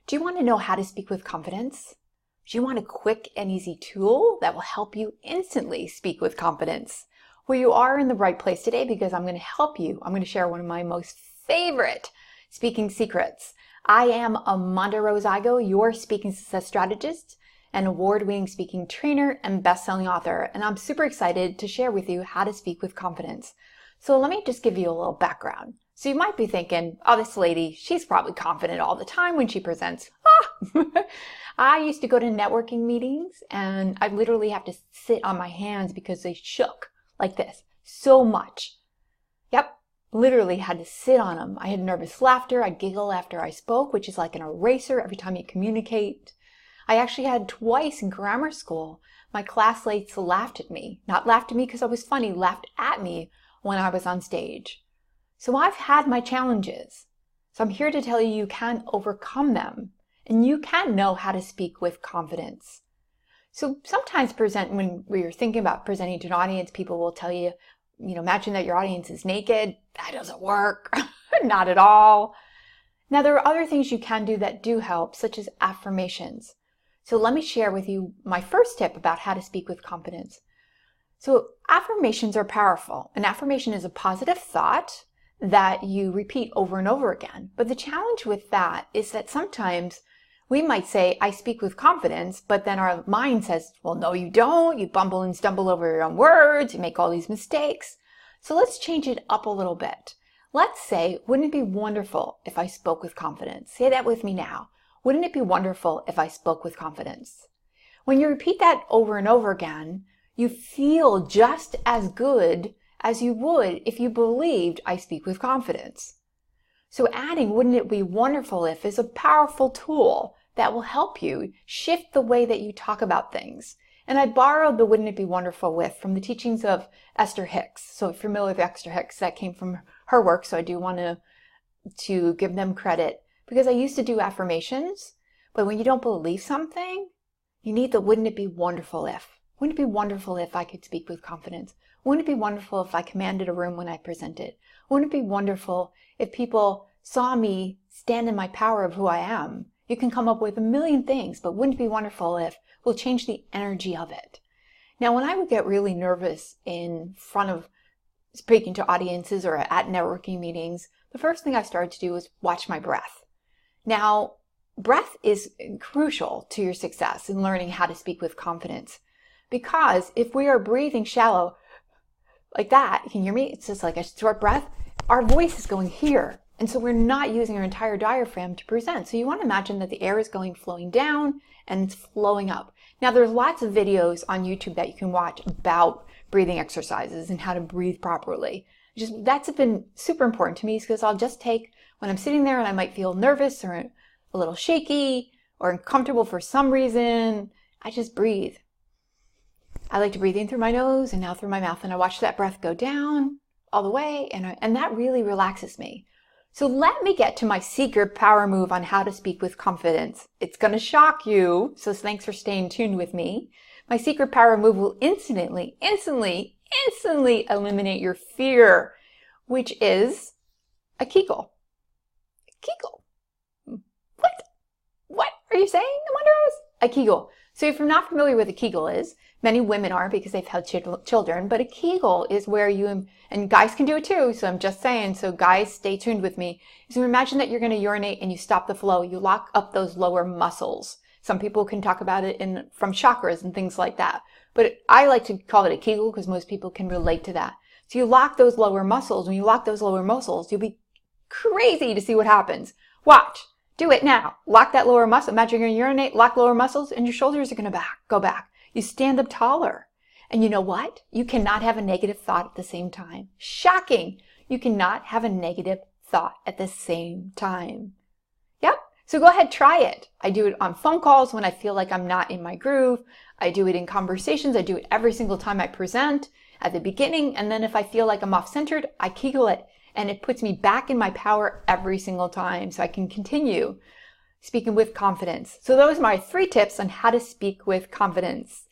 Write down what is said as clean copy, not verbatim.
Do you want to know how to speak with confidence? Do you want a quick and easy tool that will help you instantly speak with confidence? Well, you are in the right place today because I'm going to help you. I'm going to share one of my most favorite speaking secrets. I am AmondaRose Igoe, your speaking success strategist, an award-winning speaking trainer and best-selling author, and I'm super excited to share with you how to speak with confidence. So let me just give you a little background. So you might be thinking, oh, this lady, she's probably confident all the time when she presents. I used to go to networking meetings and I literally have to sit on my hands because they shook like this so much. Yep, literally had to sit on them. I had nervous laughter. I'd giggle after I spoke, which is like an eraser every time you communicate. I actually had twice in grammar school. My classmates laughed at me. Not laughed at me because I was funny, laughed at me when I was on stage. So I've had my challenges. So I'm here to tell you you can overcome them and you can know how to speak with confidence. So sometimes when we're thinking about presenting to an audience, people will tell you, imagine that your audience is naked. That doesn't work. Not at all. Now there are other things you can do that do help, such as affirmations. So let me share with you my first tip about how to speak with confidence. So affirmations are powerful. An affirmation is a positive thought that you repeat over and over again. But the challenge with that is that sometimes we might say, I speak with confidence, but then our mind says, well, no, you don't. You bumble and stumble over your own words. You make all these mistakes. So let's change it up a little bit. Let's say, wouldn't it be wonderful if I spoke with confidence? Say that with me now. Wouldn't it be wonderful if I spoke with confidence? When you repeat that over and over again, you feel just as good as you would if you believed I speak with confidence. So adding wouldn't it be wonderful if is a powerful tool that will help you shift the way that you talk about things. And I borrowed the wouldn't it be wonderful with from the teachings of Esther Hicks. So if you're familiar with Esther Hicks, that came from her work. So I do want to give them credit because I used to do affirmations, but when you don't believe something, you need the wouldn't it be wonderful if. Wouldn't it be wonderful if I could speak with confidence? Wouldn't it be wonderful if I commanded a room when I presented? Wouldn't it be wonderful if people saw me stand in my power of who I am? You can come up with a million things, but wouldn't it be wonderful if we'll change the energy of it? Now, when I would get really nervous in front of speaking to audiences or at networking meetings, the first thing I started to do was watch my breath. Now, breath is crucial to your success in learning how to speak with confidence. Because if we are breathing shallow like that, can you hear me? It's just like a short breath. Our voice is going here. And so we're not using our entire diaphragm to present. So you want to imagine that the air is flowing down and it's flowing up. Now there's lots of videos on YouTube that you can watch about breathing exercises and how to breathe properly. That's been super important to me because I'll just take, when I'm sitting there and I might feel nervous or a little shaky or uncomfortable for some reason, I just breathe. I like to breathe in through my nose and out through my mouth, and I watch that breath go down all the way, and that really relaxes me. So let me get to my secret power move on how to speak with confidence. It's going to shock you, so thanks for staying tuned with me. My secret power move will instantly eliminate your fear, which is a Kegel. A Kegel. What are you saying, AmondaRose? A Kegel. So if you're not familiar with a Kegel is, many women are because they've had children, but a Kegel is where and guys can do it too, so I'm just saying, so guys, stay tuned with me. So imagine that you're going to urinate and you stop the flow. You lock up those lower muscles. Some people can talk about it from chakras and things like that. But I like to call it a Kegel because most people can relate to that. So you lock those lower muscles. When you lock those lower muscles, you'll be crazy to see what happens. Watch. Do it now. Lock that lower muscle. Imagine you're going to urinate, lock lower muscles, and your shoulders are going to go back. You stand up taller. And you know what? You cannot have a negative thought at the same time. Shocking. You cannot have a negative thought at the same time. Yep. So go ahead, try it. I do it on phone calls when I feel like I'm not in my groove. I do it in conversations. I do it every single time I present at the beginning. And then if I feel like I'm off-centered, I Kegel it. And it puts me back in my power every single time so I can continue speaking with confidence. So those are my 3 tips on how to speak with confidence.